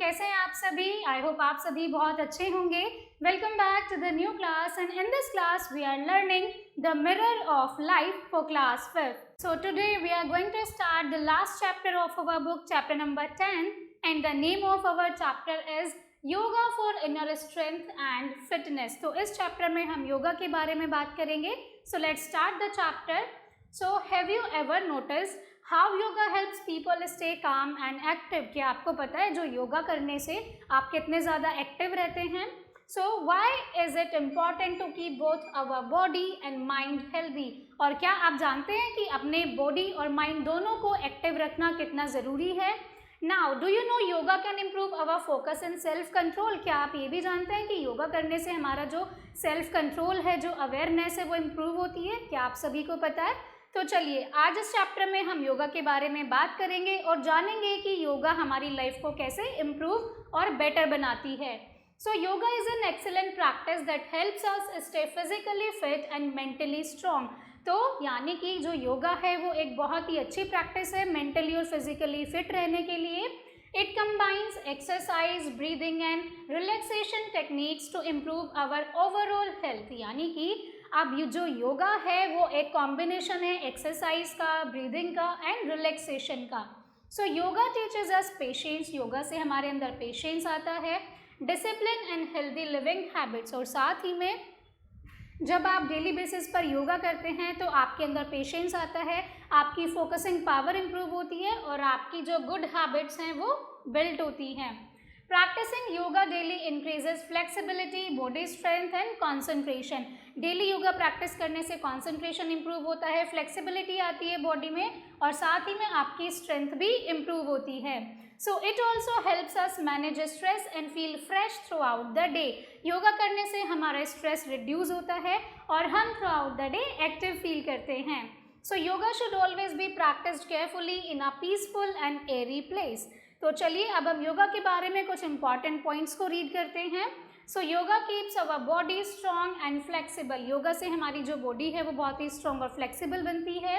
कैसे हैं आप सभी? आई होप आप सभी बहुत अच्छे होंगे। Welcome back to the new class and in this class we are learning the mirror of life for class 5th. So today we are going to start the last chapter of our book, chapter number 10, and the name of our chapter is yoga for inner strength and fitness. तो इस chapter में हम योगा के बारे में बात करेंगे. So let's start the chapter. So have you ever notice how yoga helps people stay calm and active? क्या आपको पता है जो योगा करने से आप कितने ज़्यादा एक्टिव रहते हैं? So why is it important to keep both our body and mind healthy? और क्या आप जानते हैं कि अपने बॉडी और माइंड दोनों को एक्टिव रखना कितना ज़रूरी है? Now do you know yoga can improve our focus and self control? क्या आप ये भी जानते हैं कि योगा करने से हमारा जो सेल्फ कंट्रोल है, जो अवेयरनेस है, वो इम्प्रूव होती है? क्या आप सभी को पता है? तो चलिए आज इस चैप्टर में हम योगा के बारे में बात करेंगे और जानेंगे कि योगा हमारी लाइफ को कैसे इम्प्रूव और बेटर बनाती है. So yoga is an excellent practice that helps us stay physically fit and mentally strong. तो यानी कि जो योगा है वो एक बहुत ही अच्छी प्रैक्टिस है मेंटली और फिजिकली फिट रहने के लिए. It combines exercise, breathing and relaxation techniques to improve our overall health. यानी कि अब ये जो योगा है वो एक कॉम्बिनेशन है एक्सरसाइज का, ब्रीदिंग का एंड रिलैक्सेशन का. So yoga teaches us patience. Yoga से हमारे अंदर पेशेंस आता है, discipline and healthy living habits. और साथ ही में जब आप डेली बेसिस पर योगा करते हैं तो आपके अंदर पेशेंस आता है, आपकी फोकसिंग पावर इम्प्रूव होती है और आपकी जो गुड हैबिट्स हैं वो बिल्ड होती हैं. Practicing yoga daily increases flexibility, body strength and concentration. Daily yoga practice करने से कॉन्सेंट्रेशन इम्प्रूव होता है, फ्लेक्सिबिलिटी आती है बॉडी में और साथ ही में आपकी स्ट्रेंथ भी इम्प्रूव होती है. So it also helps us manage stress and feel fresh throughout the day. Yoga करने से हमारा स्ट्रेस रिड्यूस होता है और हम throughout the day active feel करते हैं. So yoga should always be practised carefully in a peaceful and airy place. तो चलिए अब हम योगा के बारे में कुछ इंपॉर्टेंट पॉइंट्स को रीड करते हैं. So yoga keeps our body strong and flexible. Yoga से हमारी जो बॉडी है वो बहुत ही स्ट्रॉन्ग और फ्लेक्सिबल बनती है.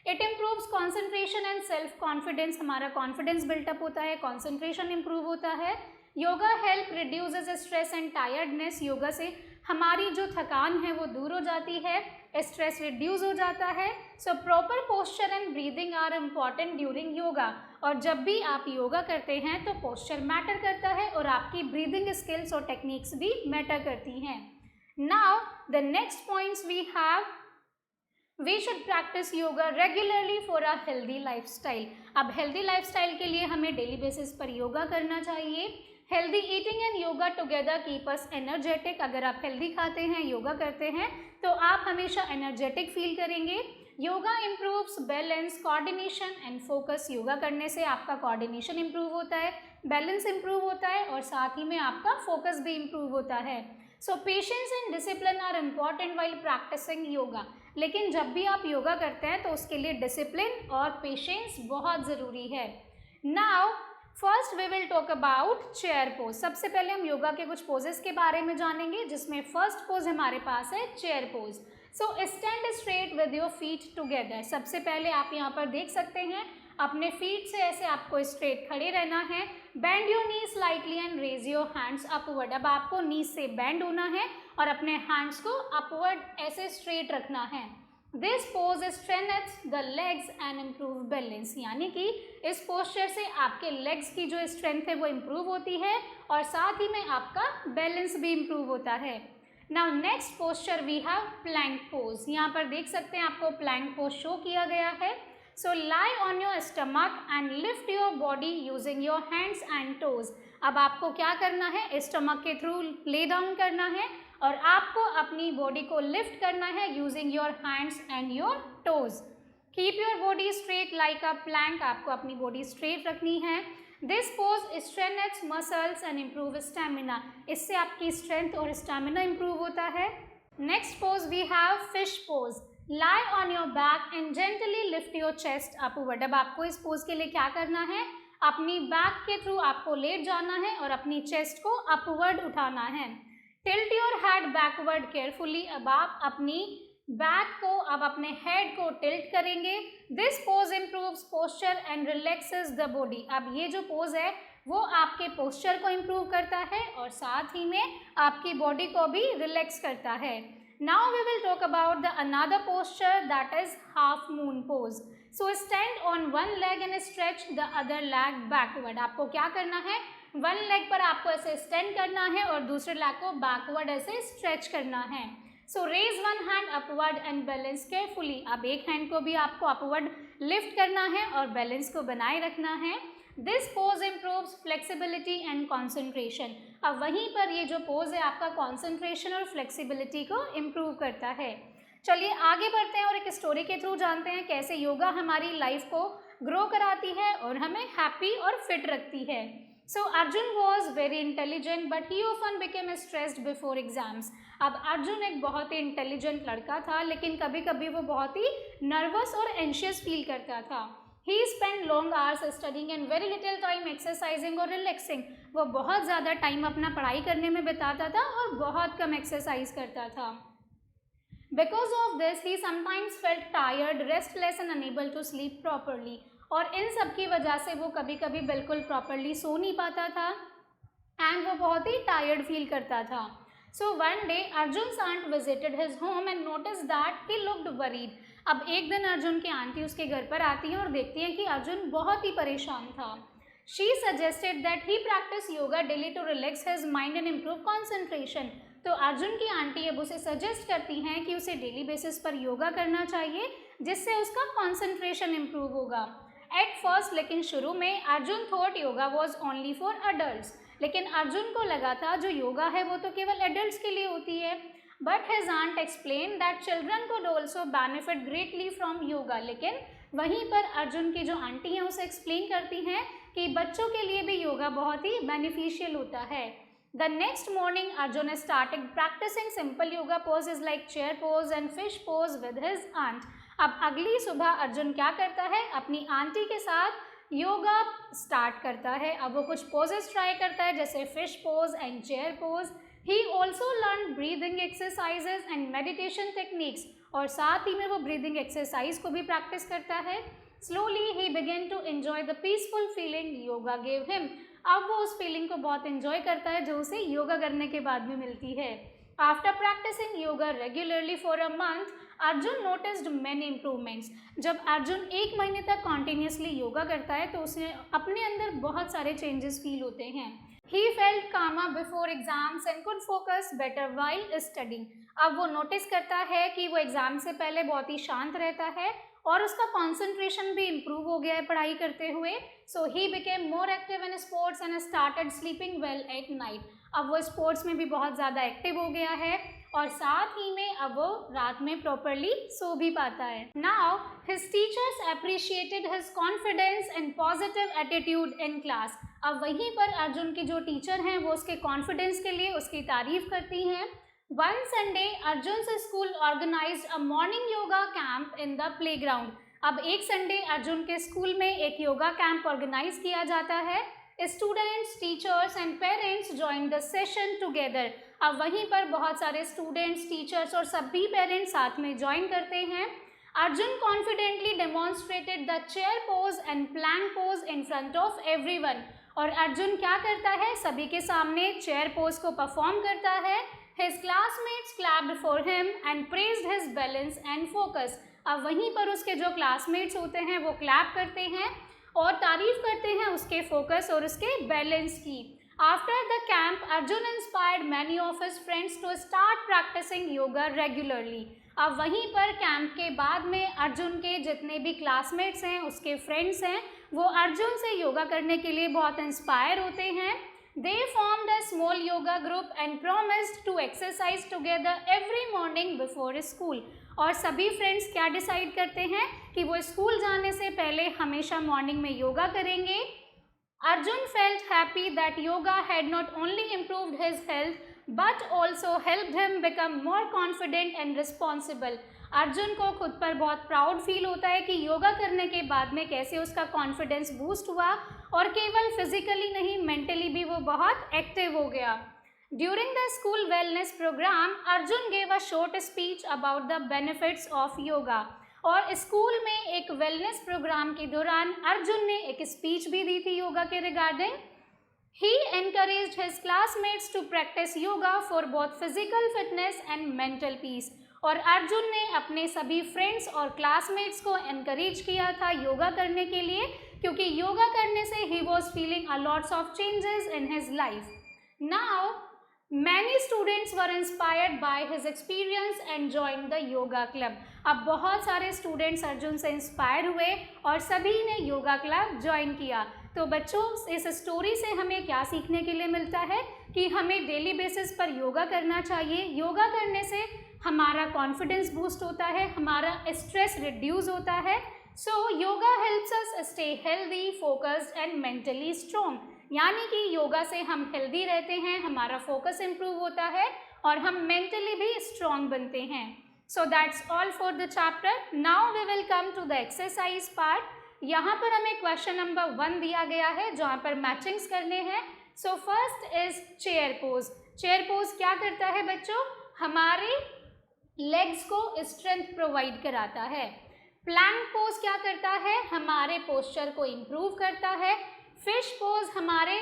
It improves concentration and self confidence. हमारा कॉन्फिडेंस बिल्टअप होता है, कॉन्सेंट्रेशन इम्प्रूव होता है. Yoga help reduces stress and tiredness. Yoga से हमारी जो थकान है वो दूर हो जाती है, स्ट्रेस रिड्यूस हो जाता है. So proper posture and breathing are important during yoga. और जब भी आप योगा करते हैं तो पोस्चर मैटर करता है और आपकी ब्रीदिंग स्किल्स और टेक्निक्स भी मैटर करती हैं. Now the next points we have, we should practice yoga regularly for a healthy lifestyle. अब हेल्दी लाइफस्टाइल के लिए हमें डेली बेसिस पर योगा करना चाहिए. Healthy eating and yoga together keep us energetic. अगर आप हेल्दी खाते हैं, योगा करते हैं तो आप हमेशा एनर्जेटिक फील करेंगे. Yoga improves balance, coordination and focus. Yoga करने से आपका कोऑर्डिनेशन इम्प्रूव होता है, बैलेंस इम्प्रूव होता है और साथ ही में आपका फोकस भी इम्प्रूव होता है. So patience and discipline are important while practising yoga. लेकिन जब भी आप योगा करते हैं तो उसके लिए डिसिप्लिन और पेशेंस बहुत ज़रूरी है. Now first we will talk about chair pose. सबसे पहले हम योगा के कुछ पोजेस के बारे में जानेंगे जिसमें फर्स्ट पोज हमारे पास है chair pose. So stand straight with your feet together. सबसे पहले आप यहाँ पर देख सकते हैं अपने फीट से ऐसे आपको स्ट्रेट खड़े रहना है. Bend your knee slightly and raise your hands upward. अब आपको नी से बेंड होना है और अपने हैंड्स को अपवर्ड ऐसे स्ट्रेट रखना है. This pose strengthens the legs and improve balance. यानी कि इस पोस्चर से आपके लेग्स की जो स्ट्रेंथ है वो इम्प्रूव होती है और साथ ही में आपका बैलेंस भी इम्प्रूव होता है. Now next posture we have plank pose. यहाँ पर देख सकते हैं आपको प्लैंक पोज शो किया गया है. So lie on your stomach and lift your body using your hands and toes. अब आपको क्या करना है, स्टमक के थ्रू ले डाउन करना है और आपको अपनी बॉडी को लिफ्ट करना है using your hands and your toes. Keep your body straight like a plank. आपको अपनी बॉडी स्ट्रेट रखनी है. This pose strengthens muscles and improve stamina. इससे आपकी स्ट्रेंथ और स्टेमिना इम्प्रूव होता है. Next pose we have fish pose. Lie on your back and gently lift your chest upward. अब आपको इस पोज के लिए क्या करना है, अपनी बैक के थ्रू आपको लेट जाना है और अपनी चेस्ट को अपवर्ड उठाना है. Tilt your head backward carefully. अब आप अपनी बैक को, अब अपने हेड को टिल्ट करेंगे. This pose improves posture and relaxes the body. अब ये जो पोज है वो आपके पोस्चर को इम्प्रूव करता है और साथ ही में आपकी बॉडी को भी रिलैक्स करता है। Now we will talk about the another posture that is half moon pose. So stand on one leg and stretch the other leg backward. आपको क्या करना है, वन लेग पर आपको ऐसे स्टैंड करना है और दूसरे लेग को बैकवर्ड ऐसे स्ट्रेच करना है। So raise one hand upward and balance carefully. अब एक हैंड को भी आपको अपवर्ड लिफ्ट करना है और बैलेंस को बनाए रखना है। This pose improves flexibility and concentration. अब वहीं पर ये जो पोज है आपका कॉन्सेंट्रेशन और फ्लेक्सिबिलिटी को इम्प्रूव करता है। चलिए आगे बढ़ते हैं और एक स्टोरी के थ्रू जानते हैं कैसे योगा हमारी लाइफ को ग्रो कराती है और हमें हैप्पी और फिट रखती है। So Arjun was very intelligent but he often became stressed before exams. अब अर्जुन एक बहुत ही इंटेलिजेंट लड़का था, लेकिन कभी कभी वो बहुत ही नर्वस और एंशियस फील करता था। He spent long hours studying and very little time exercising or relaxing. वो बहुत ज़्यादा टाइम अपना पढ़ाई करने में बिताता था और बहुत कम एक्सरसाइज करता था। Because of this, he sometimes felt tired, restless and unable to sleep properly. और इन सब की वजह से वो कभी कभी बिल्कुल प्रॉपरली सो नहीं पाता था एंड वो बहुत ही टायर्ड फील करता था। So one day Arjun's aunt visited his home and noticed that he looked worried. अब एक दिन अर्जुन की आंटी उसके घर पर आती है और देखती है कि अर्जुन बहुत ही परेशान था। She suggested that he practice yoga daily to relax his mind and improve concentration. तो अर्जुन की आंटी अब उसे सजेस्ट करती हैं कि उसे डेली बेसिस पर योगा करना चाहिए जिससे उसका कॉन्सेंट्रेशन इम्प्रूव होगा। एट फर्स्ट लेकिन शुरू में Arjun thought yoga was only for adult. लेकिन अर्जुन को लगा था जो योगा है वो तो केवल एडल्ट्स के लिए होती है। But his aunt explain that children could also benefit greatly from yoga. लेकिन वहीं पर अर्जुन की जो आंटी हैं उसे एक्सप्लेन करती हैं कि बच्चों के लिए भी योगा बहुत ही बेनिफिशियल होता है। The next morning Arjun started practicing simple yoga poses like chair pose and fish pose with his aunt. अब अगली सुबह अर्जुन क्या करता है, अपनी आंटी के साथ योगा स्टार्ट करता है। अब वो कुछ पोजेस ट्राई करता है जैसे fish pose and chair pose. He also learn breathing exercises and meditation techniques और साथ ही में वो ब्रीदिंग एक्सरसाइज को भी प्रैक्टिस करता है। स्लोली ही begin to enjoy the peaceful feeling yoga gave him. अब वो उस फीलिंग को बहुत एंजॉय करता है जो उसे योगा करने के बाद में मिलती है। After practicing yoga regularly for a month Arjun noticed many improvements. जब अर्जुन एक महीने तक कॉन्टिन्यूसली योगा करता है तो उसने अपने अंदर बहुत सारे चेंजेस फील होते हैं। He felt calmer before exams and could focus better while studying. अब वो नोटिस करता है कि वो एग्ज़ाम से पहले बहुत ही शांत रहता है और उसका कॉन्सेंट्रेशन भी इम्प्रूव हो गया है पढ़ाई करते हुए। So he became more active in sports and started sleeping well at night. अब वो स्पोर्ट्स में भी बहुत ज़्यादा एक्टिव हो गया है और साथ ही में अब वो रात में प्रॉपरली सो भी पाता है। Now his teachers appreciated his confidence and positive attitude in class. अब वहीं पर अर्जुन की जो टीचर हैं वो उसके कॉन्फिडेंस के लिए उसकी तारीफ करती हैं। One Sunday Arjun's school organised a morning yoga camp in the playground. अब एक संडे अर्जुन के स्कूल में एक योगा कैंप ऑर्गेनाइज किया जाता है। Students, teachers and parents join the session together. अब वहीं पर बहुत सारे स्टूडेंट्स, टीचर्स और सभी पेरेंट्स साथ में ज्वाइन करते हैं। Arjun confidently demonstrated the chair pose and plank pose in front of everyone. और अर्जुन क्या करता है, सभी के सामने चेयर पोज को परफॉर्म करता है। His classmates clapped for him and praised his balance and focus. अब वहीं पर उसके जो क्लासमेट्स होते हैं वो क्लैप करते हैं और तारीफ करते हैं उसके फोकस और उसके बैलेंस की। After the camp, Arjun inspired many of his friends to start practicing yoga regularly. अब वहीं पर कैंप के बाद में अर्जुन के जितने भी क्लासमेट्स हैं, उसके फ्रेंड्स हैं, वो अर्जुन से योगा करने के लिए बहुत इंस्पायर होते हैं। They formed a small yoga group and promised to exercise together every morning before school. और सभी फ्रेंड्स क्या डिसाइड करते हैं कि वो स्कूल जाने से पहले हमेशा मॉर्निंग में योगा करेंगे। Arjun felt happy that yoga had not only improved his health but also helped him become more confident and responsible. Arjun को खुद पर बहुत प्राउड फील होता है कि योगा करने के बाद में कैसे उसका कॉन्फिडेंस बूस्ट हुआ और केवल फिजिकली नहीं मेंटली भी वो बहुत एक्टिव हो गया। During the school wellness program Arjun gave a short speech about the benefits of yoga. और स्कूल में एक वेलनेस प्रोग्राम के दौरान अर्जुन ने एक स्पीच भी दी थी योगा के regarding. He encouraged his classmates to practice yoga for both physical fitness and mental peace. और अर्जुन ने अपने सभी फ्रेंड्स और क्लासमेट्स को एनकरेज किया था योगा करने के लिए, क्योंकि योगा करने से he was feeling a lots of changes in his life. Now many students were inspired by his experience and join the yoga club. अब बहुत सारे स्टूडेंट्स अर्जुन से इंस्पायर हुए और सभी ने योगा क्लब ज्वाइन किया. तो बच्चों, इस स्टोरी से हमें क्या सीखने के लिए मिलता है कि हमें डेली बेसिस पर योगा करना चाहिए. योगा करने से हमारा कॉन्फिडेंस बूस्ट होता है, हमारा स्ट्रेस रिड्यूस होता है. So yoga helps us stay healthy, focused and mentally strong. यानी कि योगा से हम हेल्दी रहते हैं, हमारा फोकस इम्प्रूव होता है और हम मेंटली भी स्ट्रॉन्ग बनते हैं. So that's all for the chapter. Now we will come to the exercise part. यहाँ पर हमें क्वेश्चन नंबर 1 दिया गया है जहाँ पर मैचिंग्स करने हैं. सो first is chair pose. Chair pose क्या करता है बच्चों? हमारे लेग्स को स्ट्रेंथ प्रोवाइड कराता है. प्लैंक पोज क्या करता है? हमारे पोस्चर को इम्प्रूव करता है. फिश पोज हमारे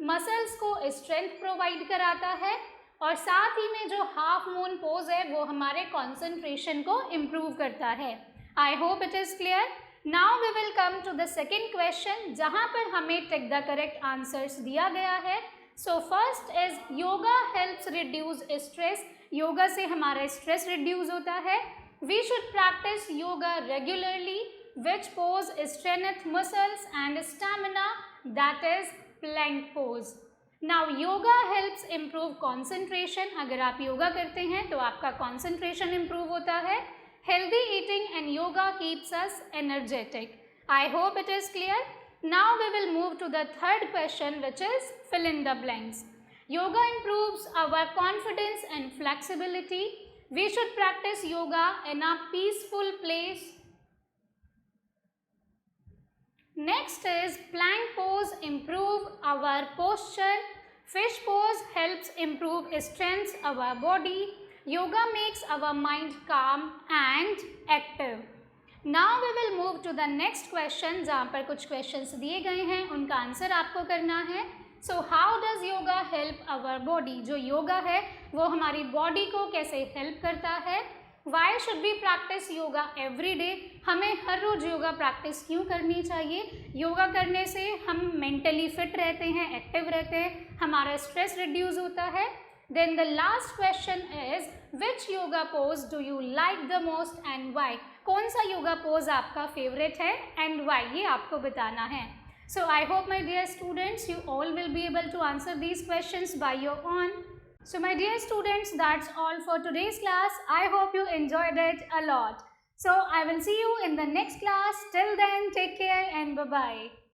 मसल्स को स्ट्रेंथ प्रोवाइड कराता है. और साथ ही में जो हाफ मून पोज है वो हमारे कॉन्सेंट्रेशन को इम्प्रूव करता है. I hope it is clear. Now we will come to the second question जहाँ पर हमें टिक द करेक्ट आंसर्स दिया गया है. So first is yoga helps reduce stress. Yoga से हमारा स्ट्रेस रिड्यूस होता है. We should practice yoga regularly. Which pose strength muscles and stamina? That is plank pose. Now yoga helps improve concentration. अगर आप योगा करते हैं तो आपका कॉन्सेंट्रेशन इम्प्रूव होता है. Healthy eating and yoga keeps us energetic. I hope it is clear. Now we will move to the third question, which is fill in the blanks. Yoga improves our confidence and flexibility. We should practice yoga in a peaceful place. Next is plank pose improve our posture. Fish pose helps improve strength our body. Yoga makes our mind calm and active. Now we will move to the next question जहाँ पर कुछ questions दिए गए हैं, उनका answer आपको करना है. So how does yoga help our body? जो योगा है वो हमारी बॉडी को कैसे हेल्प करता है? Why should we practice yoga every day? हमें हर रोज योगा प्रैक्टिस क्यों करनी चाहिए? योगा करने से हम मेंटली फिट रहते हैं, एक्टिव रहते हैं, हमारा स्ट्रेस रिड्यूस होता है. Then the last question is which yoga pose do you like the most and why? कौन सा योगा पोज आपका फेवरेट है and why? ये आपको बताना है. So I hope my dear students you all will be able to answer these questions by your own. So my dear students, that's all for today's class. I hope you enjoyed it a lot. So I will see you in the next class. Till then, take care and bye-bye.